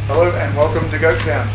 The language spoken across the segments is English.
Hello and welcome to Goatsound.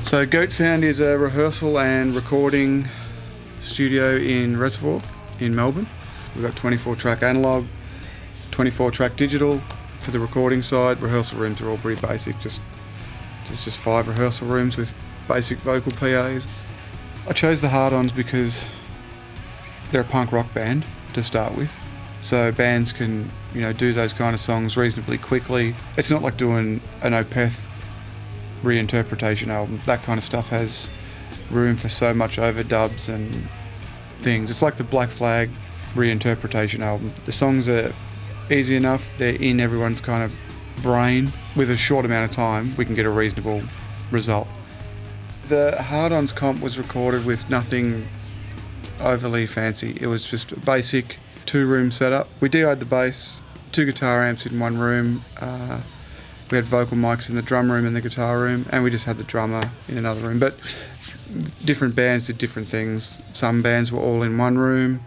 So Goatsound is a rehearsal and recording studio in Reservoir in Melbourne. We've got 24-track analog, 24-track digital for the recording side. Rehearsal rooms are all pretty basic, there's just 5 rehearsal rooms with basic vocal PAs. I chose the Hard-Ons because they're a punk rock band to start with. So bands can, do those kind of songs reasonably quickly. It's not like doing an Opeth reinterpretation album. That kind of stuff has room for so much overdubs and things. It's like the Black Flag reinterpretation album. The songs are easy enough, they're in everyone's kind of brain. With a short amount of time, we can get a reasonable result. The Hard-Ons comp was recorded with nothing overly fancy. It was just a basic 2-room setup. We DI'd the bass, 2 guitar amps in one room. We had vocal mics in the drum room and the guitar room, and we just had the drummer in another room. But different bands did different things. Some bands were all in one room,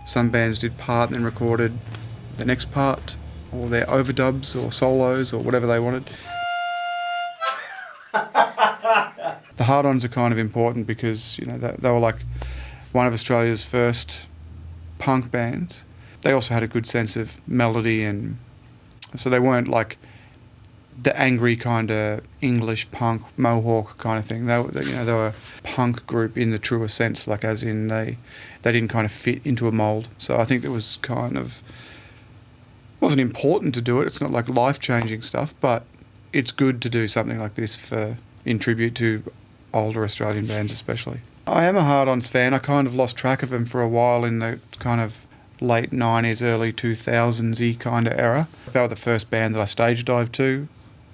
some bands did part and then recorded the next part, or their overdubs or solos or whatever they wanted. The Hard-Ons are kind of important because they were like one of Australia's first punk bands. They also had a good sense of melody, and so they weren't like the angry kind of English punk mohawk kind of thing. They were a punk group in the truest sense, like as in they didn't kind of fit into a mould. So I think it was wasn't important to do it. It's not like life-changing stuff, but it's good to do something like this in tribute to older Australian bands especially. I am a Hard-Ons fan. I kind of lost track of them for a while in the kind of late 90s, early 2000s-y kind of era. They were the first band that I stage dived to.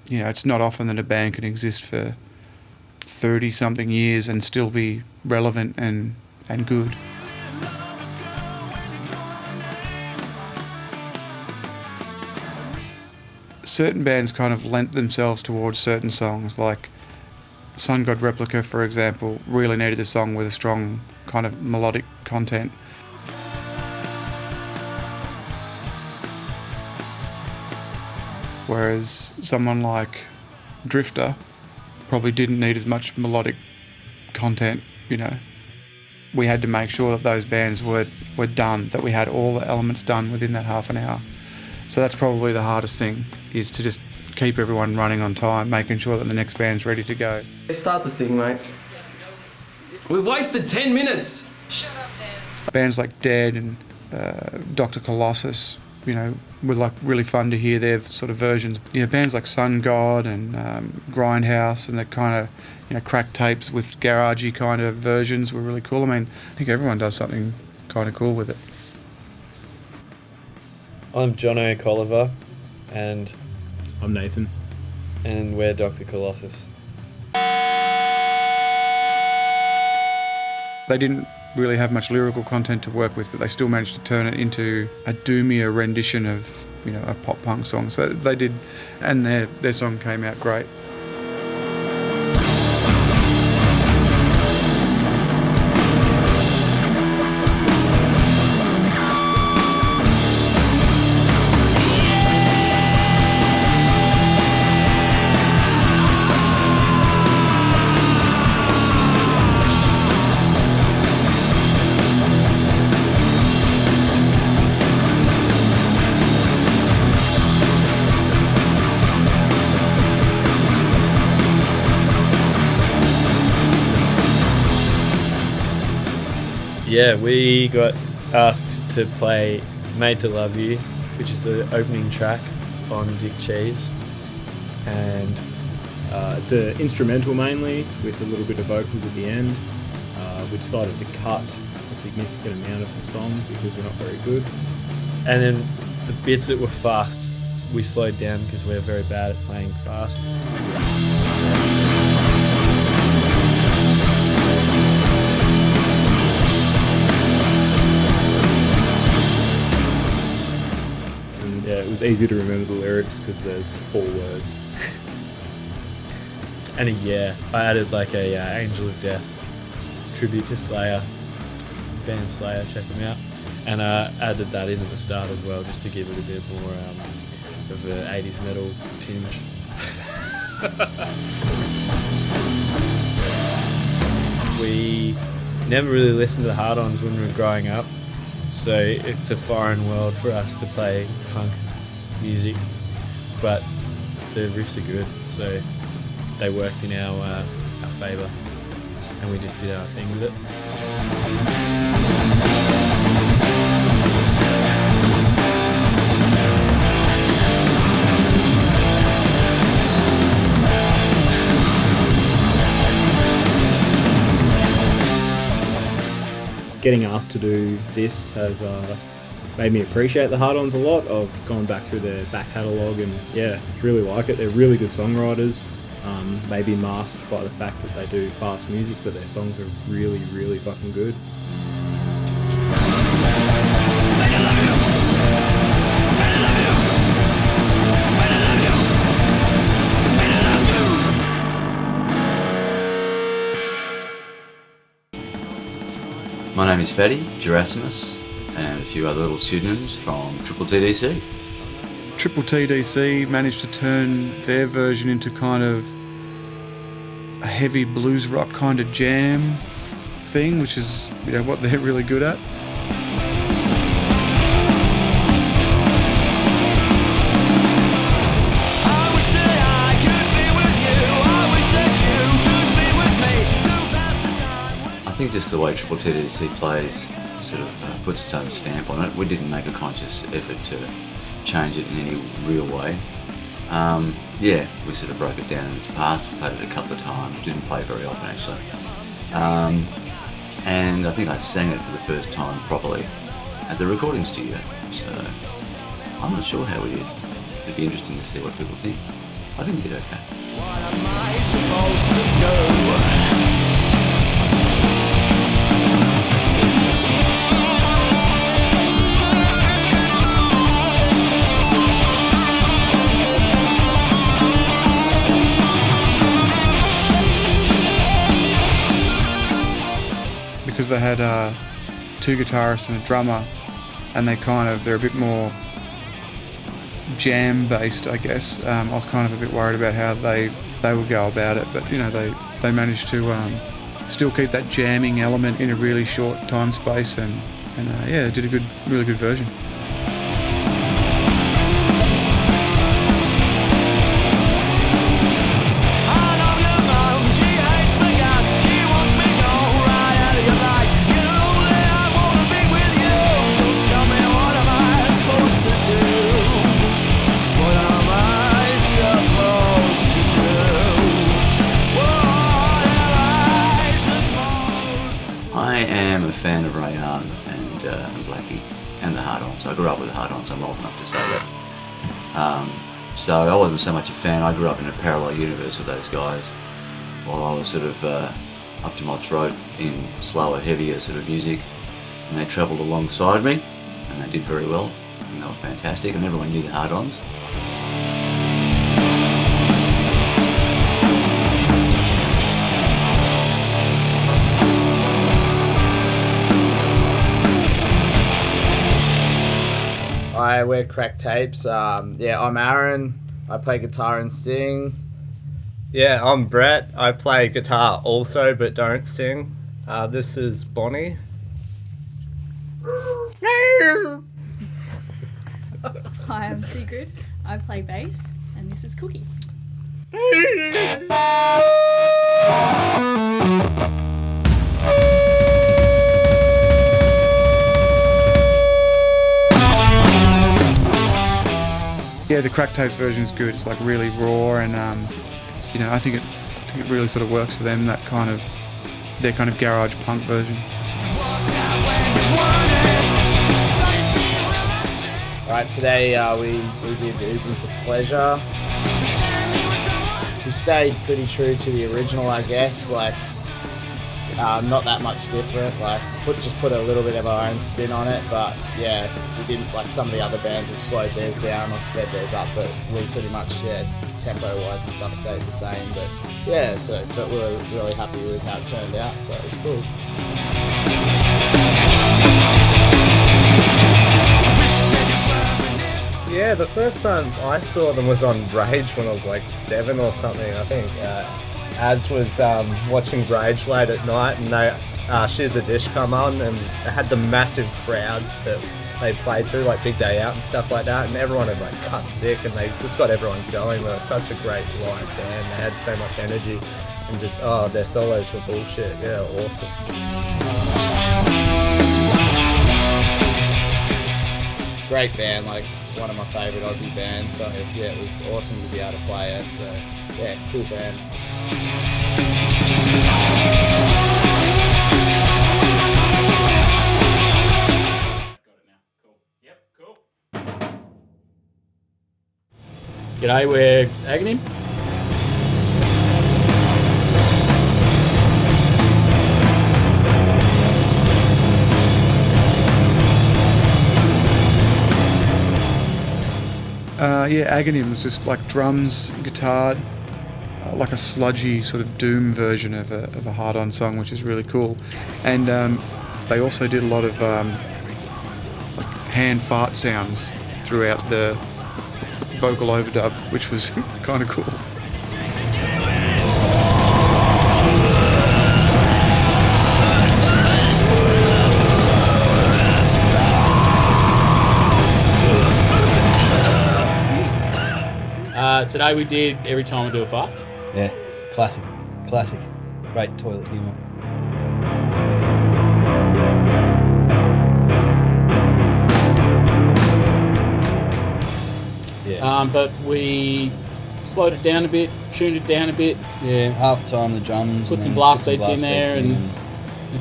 It's not often that a band can exist for 30-something years and still be relevant and good. Certain bands kind of lent themselves towards certain songs, like Sun God Replica, for example, really needed a song with a strong kind of melodic content. Whereas someone like Drifter probably didn't need as much melodic content, We had to make sure that those bands were done, that we had all the elements done within that half an hour. So that's probably the hardest thing, is to just keep everyone running on time, making sure that the next band's ready to go. Start the thing, mate. We've wasted 10 minutes! Shut up, Dan. Bands like Dead and Dr. Colossus, were like really fun to hear their sort of versions. Bands like Sun God and Grindhouse and the kind of, crack tapes with garagey kind of versions were really cool. I think everyone does something kind of cool with it. I'm Jono Colliver, and I'm Nathan. And we're Dr. Colossus. They didn't really have much lyrical content to work with, but they still managed to turn it into a doomier rendition of, a pop punk song. So they did, and their song came out great. Yeah, we got asked to play Made to Love You, which is the opening track on Dickcheese. And it's an instrumental mainly, with a little bit of vocals at the end. We decided to cut a significant amount of the song because we're not very good. And then the bits that were fast we slowed down because we're very bad at playing fast. And yeah, it was easy to remember the lyrics because there's 4 words. And I added like a Angel of Death tribute to Slayer, band Slayer, check them out. And I added that in at the start as well, just to give it a bit more of an 80s metal tinge. We never really listened to the Hard-Ons when we were growing up, so it's a foreign world for us to play punk music, but the riffs are good, so they worked in our favour, and we just did our thing with it. Getting asked to do this has made me appreciate the Hard-Ons a lot. I've gone back through their back catalogue and really like it. They're really good songwriters, maybe masked by the fact that they do fast music, but their songs are really, really fucking good. My name is Fatty, Gerasimus, and a few other little pseudonyms from TTTDC. TTTDC managed to turn their version into kind of a heavy blues rock kind of jam thing, which is what they're really good at. I think just the way TTTDC plays sort of puts its own stamp on it. We didn't make a conscious effort to change it in any real way. We sort of broke it down in its parts, played it a couple of times, didn't play very often actually. And I think I sang it for the first time properly at the recording studio. So I'm not sure how we did. It'd be interesting to see what people think. I think we did okay. What am I supposed to do? Because they had 2 guitarists and a drummer, and they're a bit more jam based, I guess. I was kind of a bit worried about how they would go about it, but they managed to still keep that jamming element in a really short time space, and did a really good version. I am a fan of Rehearsal and Blackie and the Hard-Ons. I grew up with the Hard-Ons, I'm old enough to say that. So I wasn't so much a fan. I grew up in a parallel universe with those guys while I was sort of up to my throat in slower, heavier sort of music, and they travelled alongside me and they did very well, and they were fantastic, and everyone knew the Hard-Ons. I wear crack tapes. I'm Aaron. I play guitar and sing. Yeah, I'm Brett. I play guitar also, but don't sing. This is Bonnie. Hi, I'm Sigrid. I play bass, and this is Cookie. Yeah, the crack tapes version is good. It's like really raw, and I think it really sort of works for them. Their kind of garage punk version. Right, today we did Oozing for Pleasure. We stayed pretty true to the original, I guess, like not that much different, like just put a little bit of our own spin on it, but yeah, we didn't, like some of the other bands have slowed theirs down or sped theirs up, but we pretty much, tempo wise and stuff stayed the same, but yeah, but we were really happy with how it turned out, so it was cool. Yeah, the first time I saw them was on Rage when I was like 7 or something, I think. Az was watching Rage late at night, and She's a Dish come on, and they had the massive crowds that they played to, like Big Day Out and stuff like that, and everyone had like cut sick, and they just got everyone going. They were such a great live band. They had so much energy, and just their solos were bullshit. Yeah, awesome. Great band, like one of my favourite Aussie bands, so yeah, it was awesome to be able to play it, so yeah, cool band. G'day, we're Agonhymn. Agonhymn was just like drums, guitar, like a sludgy sort of doom version of a Hard-On song, which is really cool. And they also did a lot of like hand fart sounds throughout the vocal overdub, which was kind of cool. Today we did Everytime We Do a Fart. Yeah, classic. Great toilet humour. Yeah. But we slowed it down a bit, tuned it down a bit. Yeah, half time the drums. Put some blast beats in there and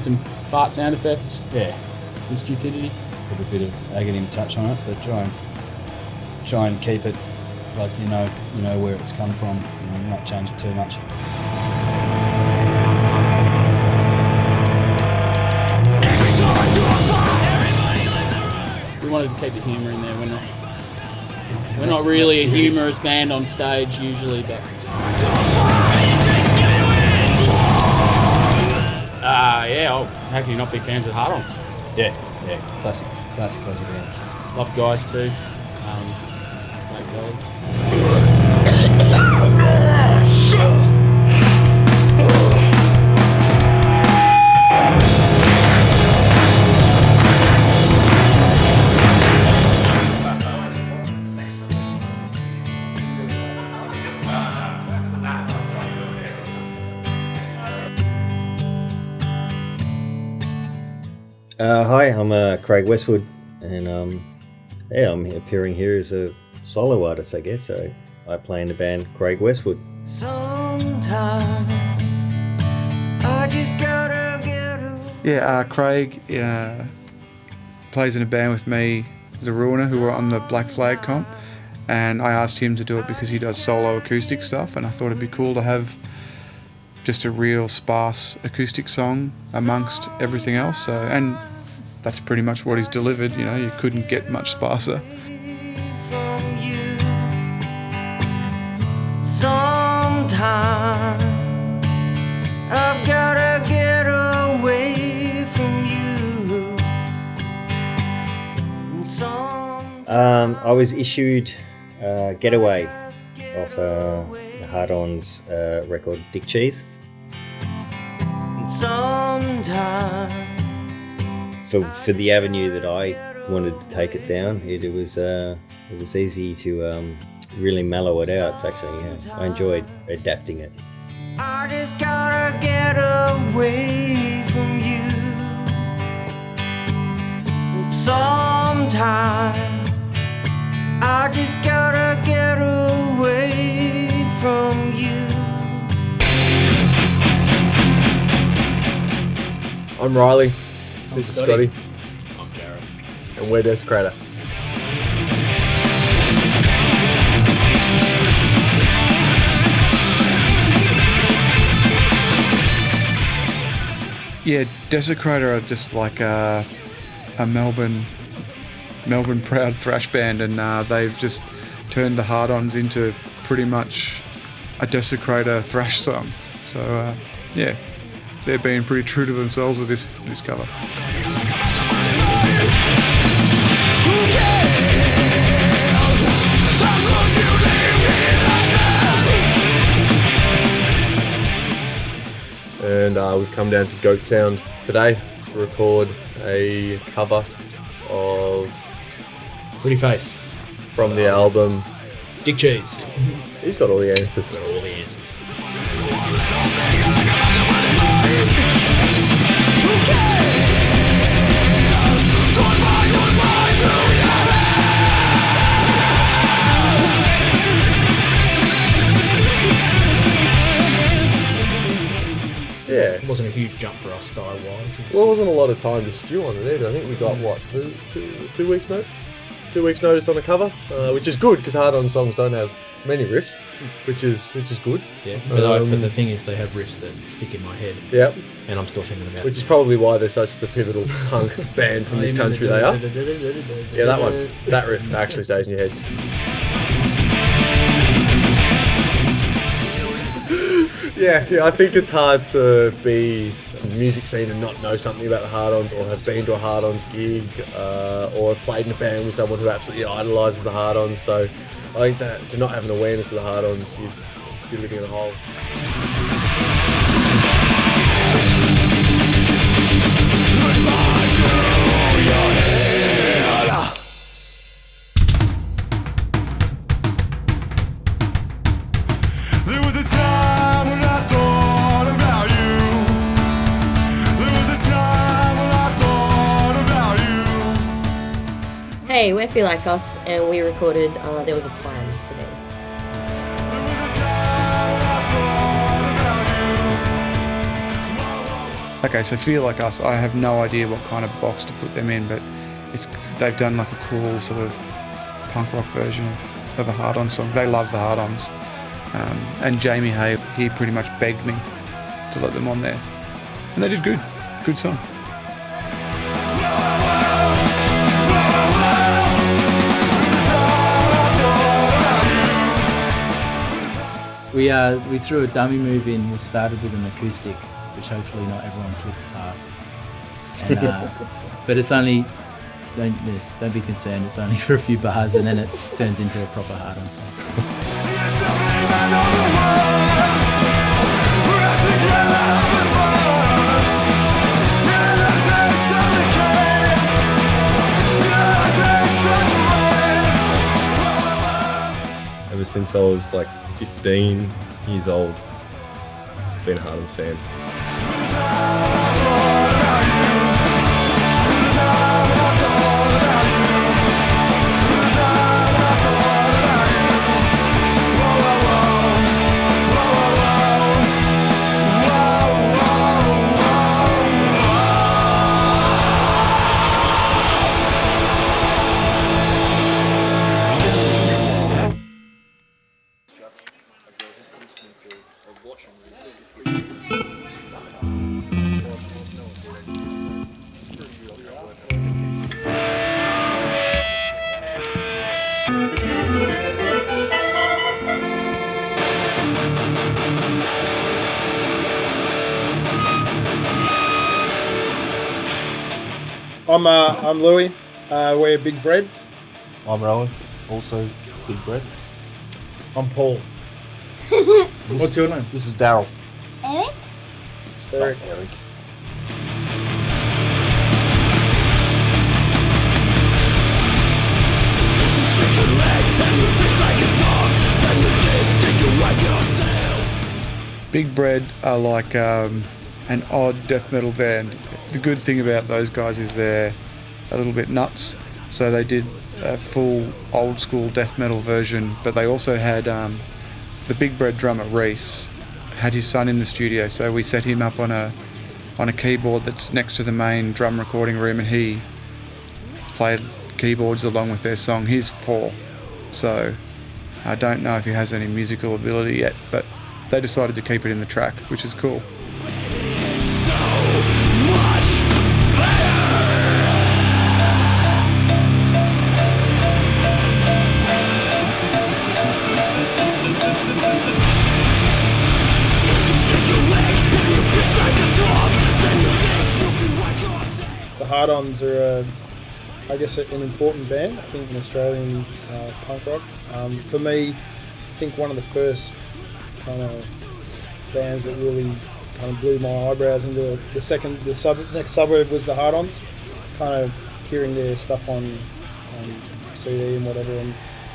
some fart sound effects. Yeah. Some stupidity. Put a bit of Agonhymn touch on it, but try and keep it like you know where it's come from, not change it too much. We wanted to keep the humour in there. We're not really a humorous band on stage usually, but how can you not be fans of Hard-Ons? Yeah, classic Aussie band. Love guys too. Great fellas. Hi, I'm Craig Westwood, and I'm appearing here as a solo artist, I guess. So I play in the band Craig Westwood. Sometimes I just gotta get away. Craig plays in a band with me, The Ruiner, who were on the Black Flag comp, and I asked him to do it because he does solo acoustic stuff, and I thought it'd be cool to have just a real sparse acoustic song amongst everything else. And that's pretty much what he's delivered. You couldn't get much sparser. Sometimes I've gotta get away from you. I was issued Getaway off the Hard-Ons record Dickcheese. Sometimes For the avenue that I wanted to take it down, it was easy to really mellow it out. It's actually, I enjoyed adapting it. I just gotta get away from you. And sometimes I just gotta get away from you. I'm Riley. This is Scotty. I'm Jared. And we're Desecrator. Yeah, Desecrator are just like a Melbourne proud thrash band, and they've just turned the Hard-Ons into pretty much a Desecrator thrash song. So yeah, they're being pretty true to themselves with this cover. And we've come down to Goatsound today to record a cover of Pretty Face from the album Dickcheese. He's got all the answers. All the answers. Yeah. It wasn't a huge jump for us style-wise. Well, it wasn't a lot of time to stew on it either. I think we got, what, two weeks notice? 2 weeks notice on a cover, which is good because Hard-On songs don't have many riffs, which is good. Yeah, but the thing is they have riffs that stick in my head. Yep. And I'm still thinking about Which is probably why they're such the pivotal punk band from this country they are. Yeah, that one. That riff actually stays in your head. Yeah, I think it's hard to be in the music scene and not know something about the Hard-Ons, or have been to a Hard-Ons gig, or have played in a band with someone who absolutely idolises the Hard-Ons. So I think that to not have an awareness of the Hard-Ons, you're living in a hole. Hey, we're Feel Like Us, and we recorded There Was a Time today. Okay, so Feel Like Us, I have no idea what kind of box to put them in, but they've done like a cool sort of punk rock version of a Hard-On song. They love the Hard-Ons. And Jamie Hay, he pretty much begged me to let them on there. And they did good. Good song. We threw a dummy move in. We started with an acoustic, which hopefully not everyone clicks past. And, but it's only, don't be concerned, it's only for a few bars, and then it turns into a proper Hard-On song. Ever since I was like 15 years old, I've been a Hard-Ons fan. I'm Louis. We're Big Bread. I'm Rowan, also Big Bread. I'm Paul. What's your name? This is Daryl. Eric? It's Eric. Eric. Big Bread are like an odd death metal band. The good thing about those guys is they're a little bit nuts. So they did a full old school death metal version, but they also had the Big Bread drummer Reese had his son in the studio, so we set him up on a keyboard that's next to the main drum recording room, and he played keyboards along with their song. He's 4, so I don't know if he has any musical ability yet, but they decided to keep it in the track, which is cool. Hard-Ons are, I guess, an important band, I think, in Australian punk rock. For me, I think one of the first kind of bands that really kind of blew my eyebrows into the next suburb was the Hard-Ons. Kind of hearing their stuff on CD and whatever, and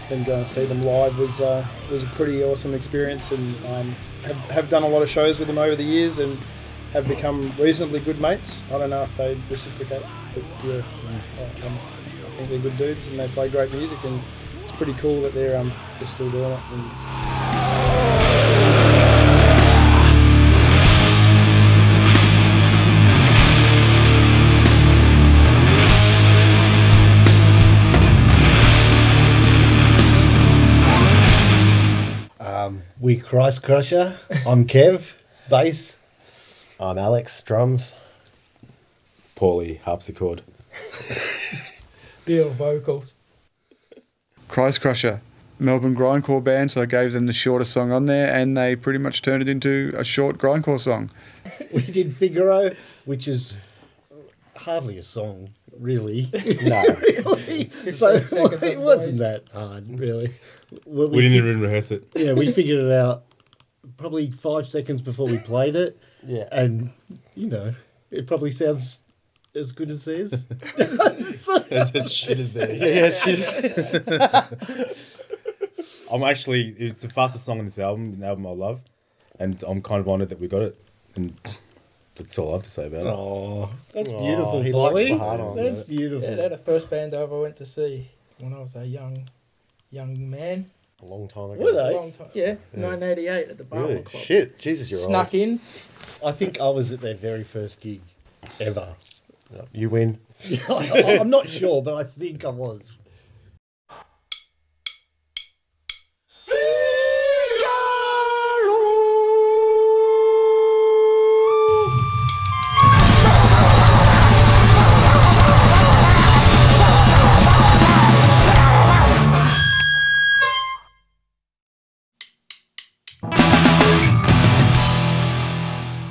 then going to see them live was a pretty awesome experience, and have done a lot of shows with them over the years and have become reasonably good mates. I don't know if they reciprocate, but yeah, I think they're good dudes and they play great music, and it's pretty cool that they're still doing it. We Christcrusher. I'm Kev, bass. I'm Alex, drums. Paulie, harpsichord. Bill, vocals. Christcrusher, Melbourne grindcore band, so I gave them the shortest song on there, and they pretty much turned it into a short grindcore song. We did Figaro, which is hardly a song, really. No. Really. So it wasn't that hard, really. We didn't even rehearse it. Yeah, we figured it out probably 5 seconds before we played it. Yeah. And, it probably sounds as good as theirs. As shit as theirs. Yeah, she's. It's the fastest song on this album, an album I love. And I'm kind of honoured that we got it. And that's all I have to say about it. Oh, that's beautiful. He likes the Hard-Ons. That's beautiful. Yeah, they're the first band I ever went to see when I was a young man. A long time ago. Were they? Long time. Yeah, 1988 at the Barber Really? Club. Shit, Jesus, you're Snuck old. in. I think I was at their very first gig ever. You win. I'm not sure, but I think I was.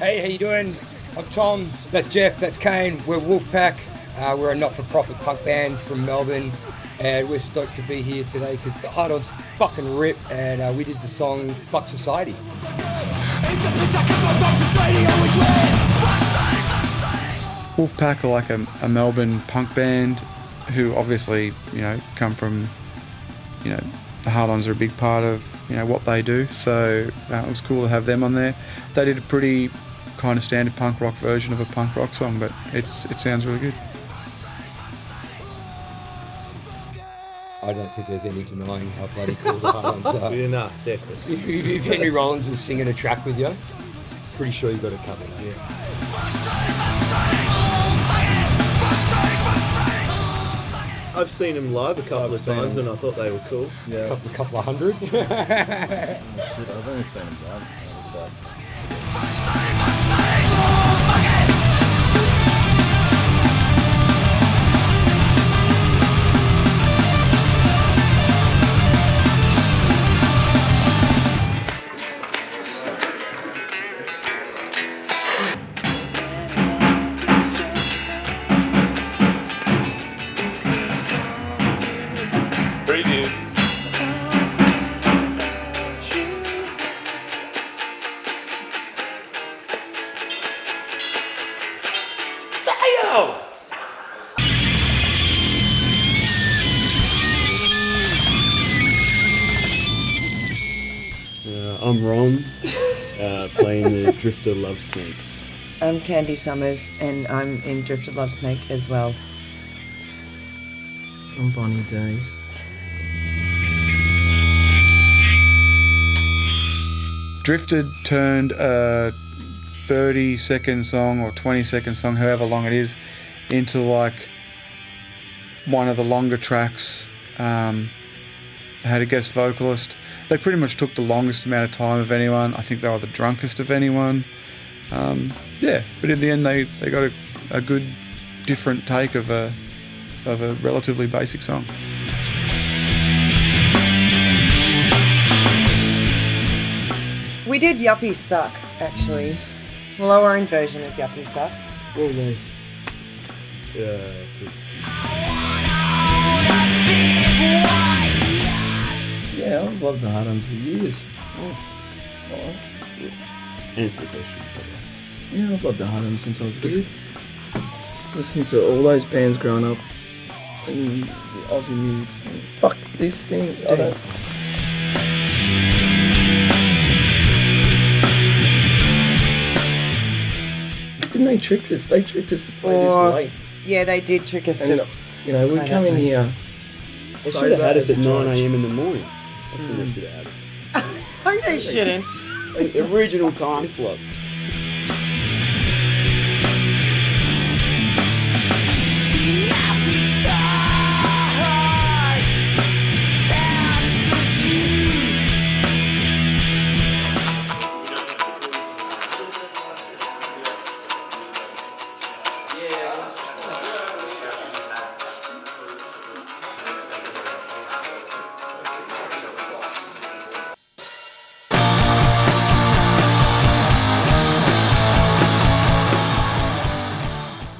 Hey, how you doing? I'm Tom, that's Jeff, that's Kane, we're Wolfpack. We're a not-for-profit punk band from Melbourne, and we're stoked to be here today because the Hard-Ons fucking rip, and we did the song Fuck Society. Wolfpack are like a Melbourne punk band who obviously, come from, the Hard-Ons are a big part of, what they do. So it was cool to have them on there. They did a pretty kind of standard punk rock version of a punk rock song, but it sounds really good. I don't think there's any denying how bloody cool the Hard-Ons are. Yeah, no, definitely. If Henry Rollins was singing a track with you, pretty sure you got it covered. Yeah. I've seen them live a couple of times and I thought they were cool. Yeah. A couple of hundred. I've only seen them once. Preview. I'm Ron, playing the Drifter Love Snakes. I'm Candy Summers, and I'm in Drifter Love Snake as well. I'm Bonnie Days. Drifted turned a 30-second song or 20-second song, however long it is, into like one of the longer tracks. They had a guest vocalist. They pretty much took the longest amount of time of anyone. I think they were the drunkest of anyone. But in the end they got a good, different take of a relatively basic song. We did Yuppies Suck, actually. Well, our own version of Yuppies Suck. Well, Yeah, I've loved the Hard-Ons for years. Answer the question. Yeah, I've loved the Hard-Ons since I was a kid. Listening to all those bands growing up and the Aussie music scene. Fuck this thing. I don't. Didn't they trick us? They tricked us to play this late. Yeah, they did trick us And, to. you know, we come in here. They so should have had us at bad 9 charge. a.m. in the morning. That's when they should have had us. Oh, they shouldn't. The original time slot.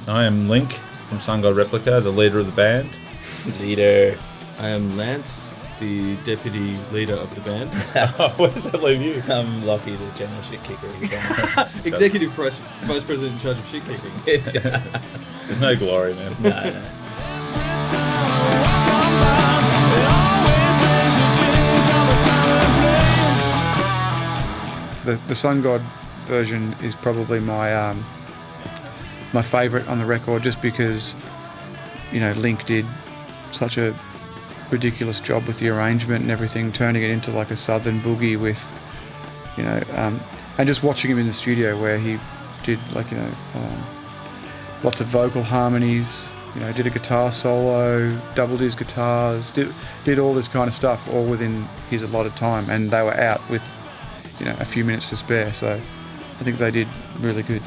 I am Link from Sun God Replica, the leader of the band. Leader. I am Lance, the deputy leader of the band. Where does that leave you? I'm Lockie, the general shit kicker. Executive vice president in charge of shit kicking. There's no glory, man. No. The Sun God version is probably my my favourite on the record, just because, you know, Link did such a ridiculous job with the arrangement and everything, turning it into like a southern boogie with, you know, and just watching him in the studio where he did like, you know, lots of vocal harmonies, you know, did a guitar solo, doubled his guitars, did all this kind of stuff all within his allotted time, and they were out with, you know, a few minutes to spare, so I think they did really good.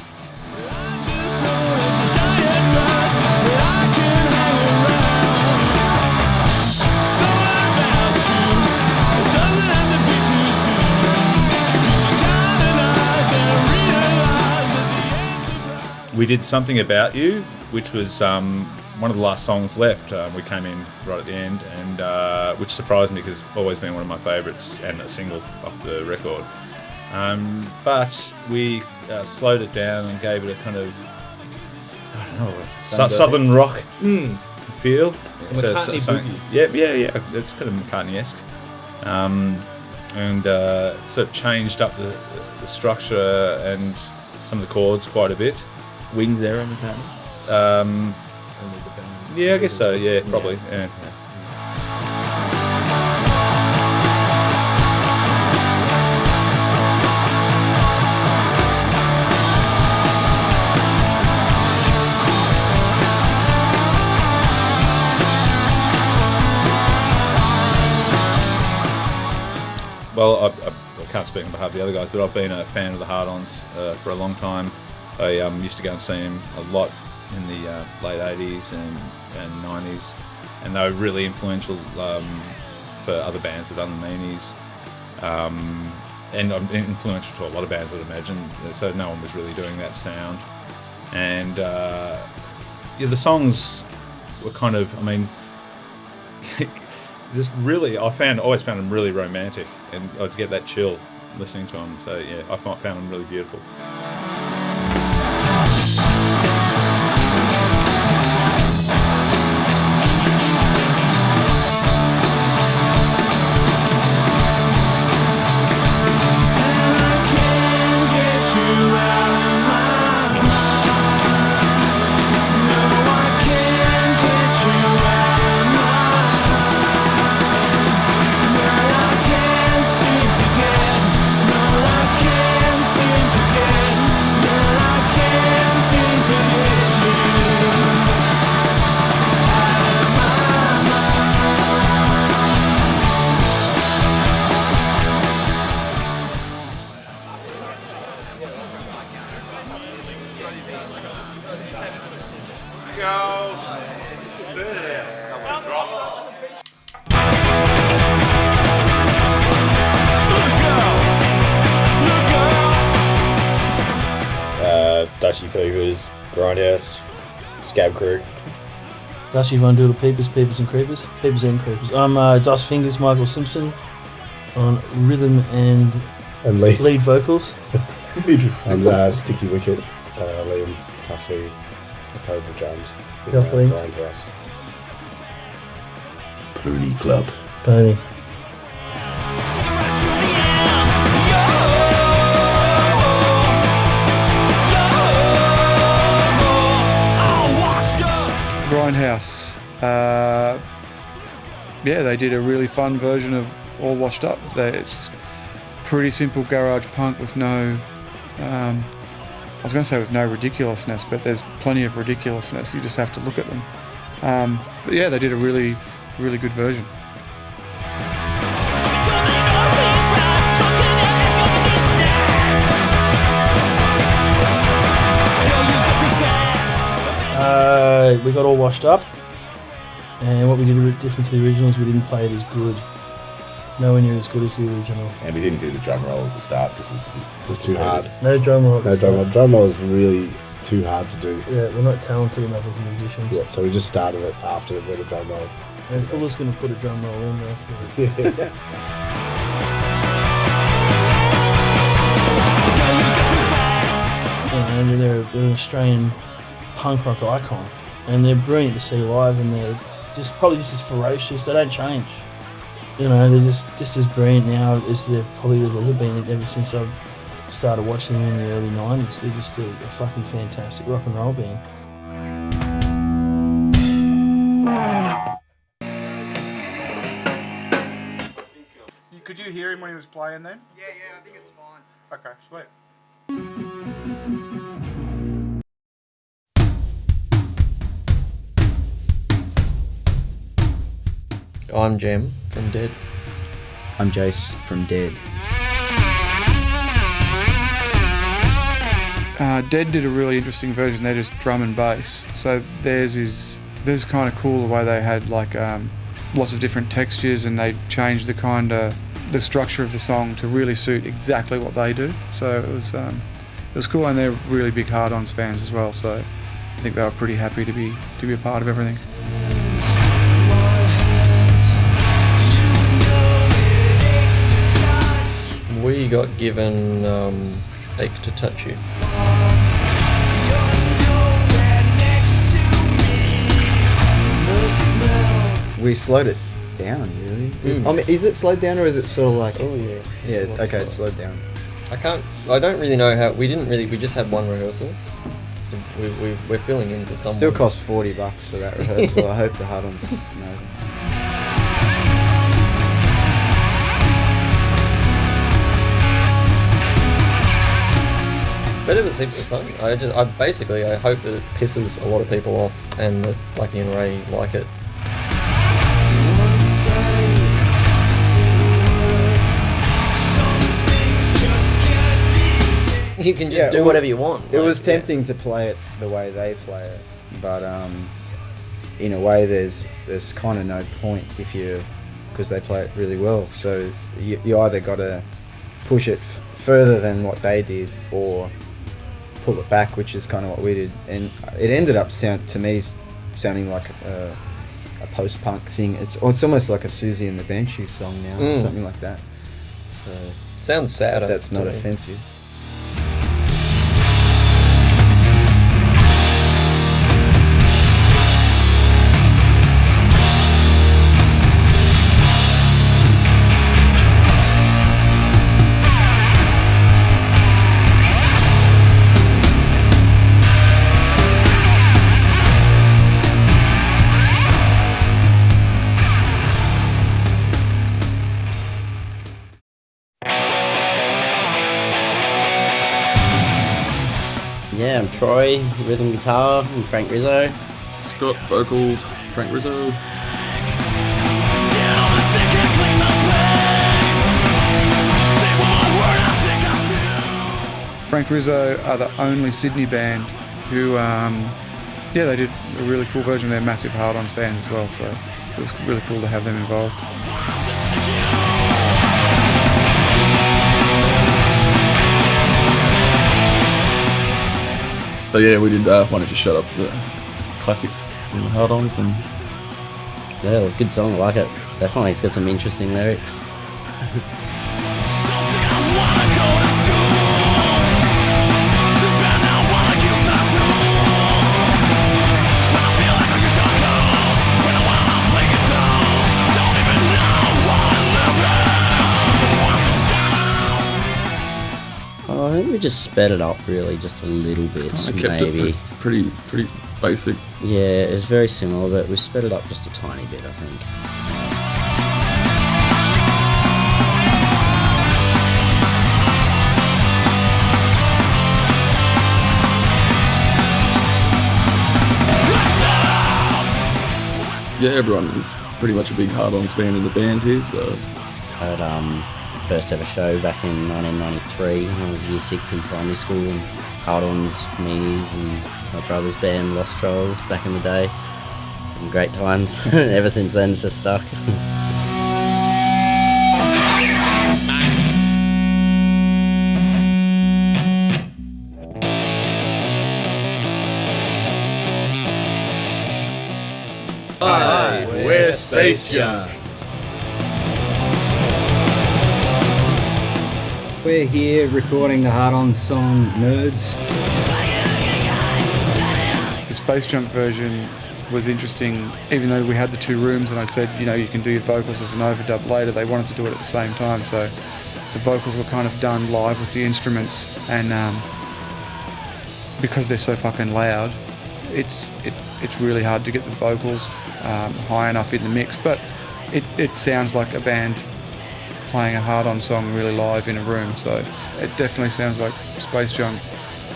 We did Something About You, which was one of the last songs left. We came in right at the end, and which surprised me because it's always been one of my favourites and a single off the record. But we slowed it down and gave it a kind of, I don't know, southern rock feel. McCartney boogie. Yeah. It's kind of McCartney-esque. And sort of changed up the structure and some of the chords quite a bit. Wings era McCartney? Yeah, I guess so, yeah, probably. Yeah. Well, I can't speak on behalf of the other guys, but I've been a fan of the Hard-Ons for a long time. I used to go and see them a lot in the late 80s and 90s, and they were really influential for other bands that have done the meanies, and influential to a lot of bands, I'd imagine, so no one was really doing that sound. And yeah, the songs were kind of, I mean, just really, always found them really romantic, and I'd get that chill listening to them, so yeah, I found them really beautiful. Dutchy People's, Grindhouse, Scab Crew. Dusty Von Doodle Peepers, Peepers and Creepers. Peepers and Creepers. I'm Dust Fingers Michael Simpson on rhythm and lead vocals. I'm Sticky Wicket, Liam Huffley, opposed the drums. Huffley. Grindhouse. Pony Club. Pony. Grindhouse. Yeah, they did a really fun version of All Washed Up. It's pretty simple garage punk with no, I was going to say with no ridiculousness, but there's plenty of ridiculousness. You just have to look at them. But yeah, they did a really, really good version. We got All Washed Up, and what we did different to the originals, we didn't play it as good. Nowhere near as good as the original. And we didn't do the drum roll at the start because it was too hard. No drum roll. No drum roll. Drum roll is really too hard to do. Yeah, we're not talented enough as musicians. Yeah, so we just started it after we did a drum roll. And Fuller's going to put a drum roll in there. And they're an Australian punk rock icon, and they're brilliant to see live, and they're probably just as ferocious. They don't change. You know, they're just as brilliant now as they've probably ever been ever since I've started watching them in the early 90s. They're just a fucking fantastic rock and roll band. Could you hear him when he was playing then? Yeah, I think it's fine. Okay, sweet. I'm Jem from Dead. I'm Jace from Dead. Dead did a really interesting version. They're just drum and bass. So theirs is kind of cool the way they had like lots of different textures, and they changed the structure of the song to really suit exactly what they do. So it was cool, and they're really big Hard-Ons fans as well. So I think they were pretty happy to be a part of everything. We got given Ache to Touch You. We slowed it down, really. I mean, is it slowed down, or is it sort of like? Oh yeah. Yeah. Okay, it's slowed down. I don't really know how. We just had one rehearsal. We're filling in for someone. Still cost $40 for that rehearsal. I hope the Hard-Ons know. But it was heaps of fun. I hope that it pisses a lot of people off, and that Blackie and Ray like it. You can just do whatever you want. It was tempting to play it the way they play it, but in a way, there's kind of no point because they play it really well. So you either got to push it further than what they did, or pull it back, which is kind of what we did, and it ended up sounding like a post-punk thing. It's almost like a Susie and the Banshees song now, or something like that. So sounds sad. That's not offensive. Yeah, I'm Troy, rhythm guitar, and Frank Rizzo. Scott, vocals, Frank Rizzo. Frank Rizzo are the only Sydney band who, they did a really cool version. They're massive Hard-Ons fans as well, so it was really cool to have them involved. So yeah, we did Why Don't You Shut Up, the classic Hard-Ons and Yeah, good song. I like it. Definitely, it's got some interesting lyrics. I think we just sped it up really, just a little bit, I kept maybe. it pretty basic. Yeah, it was very similar, but we sped it up just a tiny bit, I think. Yeah, everyone is pretty much a big Hard-Ons fan in the band here, so. Had first ever show back in 1993 when I was year 6 in primary school, and Hard-Ons, meanies, and my brother's band Lost Trolls back in the day. And great times. Ever since then, it's just stuck. Hi, we're Spacejunk. We're here recording the Hard-Ons song Nerds. The Spacejunk version was interesting, even though we had the 2 rooms and I'd said, you know, you can do your vocals as an overdub later, they wanted to do it at the same time, so the vocals were kind of done live with the instruments, and because they're so fucking loud, it's really hard to get the vocals high enough in the mix, but it sounds like a band playing a Hard-On song really live in a room, so it definitely sounds like Spacejunk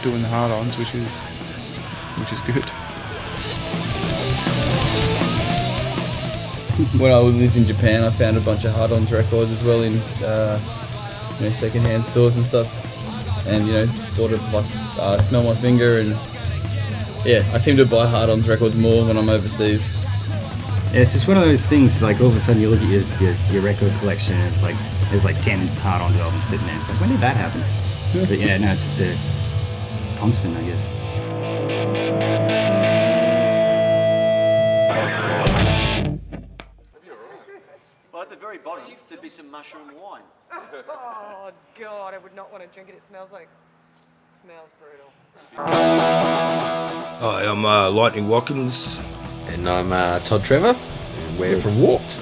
doing the Hard-Ons, which is good. When I lived in Japan, I found a bunch of Hard-Ons records as well in second-hand stores and stuff, and just bought it like Smell My Finger, and yeah, I seem to buy Hard-Ons records more when I'm overseas. Yeah, it's just one of those things, like all of a sudden you look at your record collection and it's like, there's like 10 Hard-Ons albums sitting there. It's like, when did that happen? But yeah, no, it's just a constant, I guess. Well, at the very bottom, there'd be some mushroom wine. Oh, God, I would not want to drink it. It smells brutal. Hi, I'm Lightning Watkins. And I'm Todd Trevor, and we're from Warped.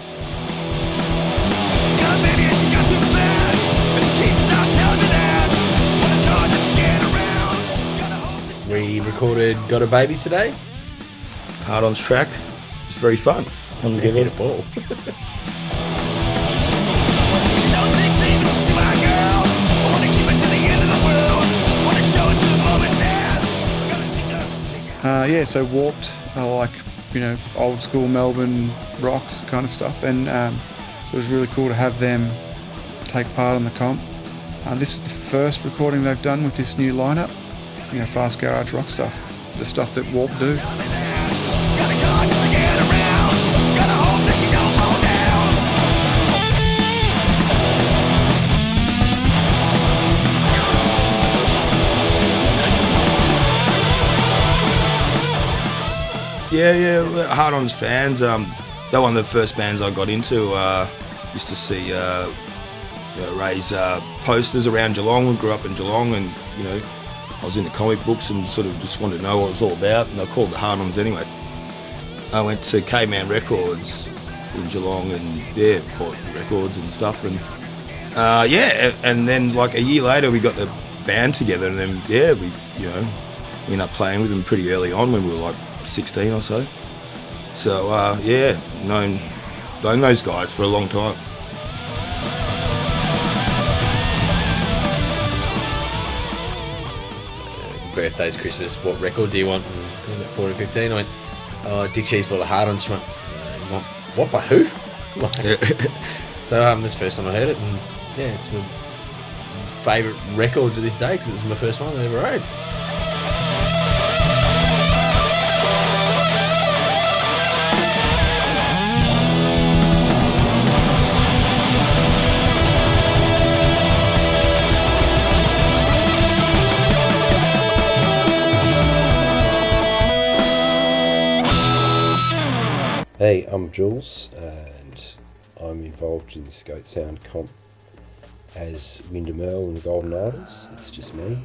We recorded Got a Baby today. Hard-Ons track. It's very fun. Come and give it a ball. So Warped, I like, old school Melbourne rock kind of stuff, and it was really cool to have them take part in the comp. This is the first recording they've done with this new lineup, fast garage rock stuff, the stuff that Warped do. Yeah, we're Hard-Ons fans. They're one of the first bands I got into. Used to see Ray's posters around Geelong. We grew up in Geelong, and I was into comic books and sort of just wanted to know what it was all about, and I called the Hard-Ons anyway. I went to K-Man Records in Geelong and bought records and stuff, and and then like a year later we got the band together, and then we ended up playing with them pretty early on when we were like 16 or so. So known those guys for a long time. Birthdays, Christmas, what record do you want? And at 14, 15, I went, Dickcheese bought a Hard-Ons. She went, what, by who? So that's the first time I heard it, and it's my favourite record to this day because it was my first one I ever owned. Hey, I'm Jules, and I'm involved in this Goatsound comp as Whyndam, Earl and the Golden Idols. It's just me.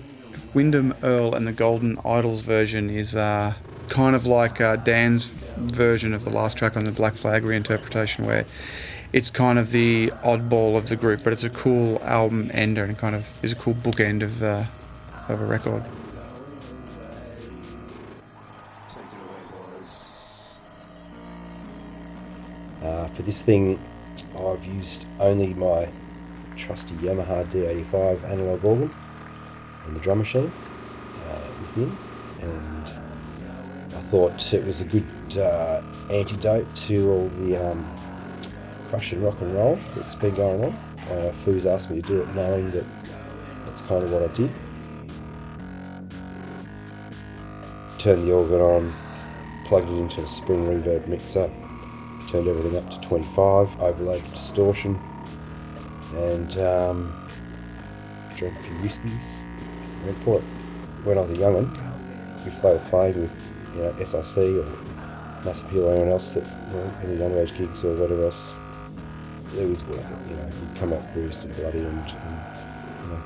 Wyndham, Earl and the Golden Idols version is kind of like Dan's version of the last track on the Black Flag reinterpretation, where it's kind of the oddball of the group, but it's a cool album ender and kind of is a cool bookend of a record. For this thing, I've used only my trusty Yamaha D85 analog organ and the drum machine within, and I thought it was a good antidote to all the crush and rock and roll that's been going on. Foos asked me to do it knowing that that's kind of what I did. Turned the organ on, plugged it into a spring reverb mixer, turned everything up to 25, overloaded distortion, and drank a few whiskies. Went for it. When I was a young'un, if they were playing with, SIC or Massapil or anyone else that, any underage gigs or whatever else, it was worth it. You'd come up bruised and bloody and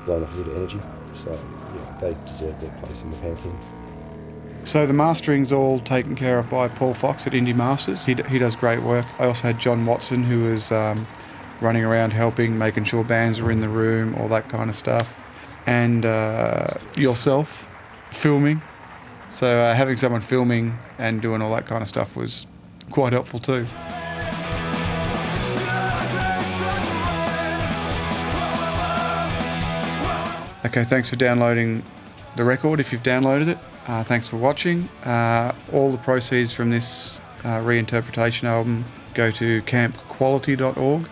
blown off a bit of energy. So yeah, they deserve their place in the pantheon. So the mastering's all taken care of by Paul Fox at Indie Masters. He does great work. I also had John Watson, who was running around helping, making sure bands were in the room, all that kind of stuff. And yourself, filming. So having someone filming and doing all that kind of stuff was quite helpful too. Okay, thanks for downloading the record if you've downloaded it. Thanks for watching. All the proceeds from this reinterpretation album go to campquality.org.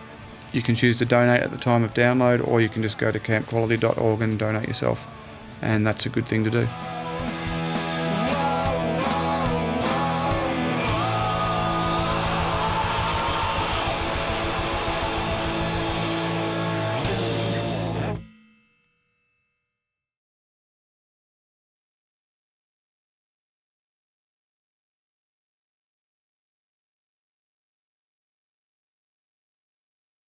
You can choose to donate at the time of download, or you can just go to campquality.org and donate yourself, and that's a good thing to do.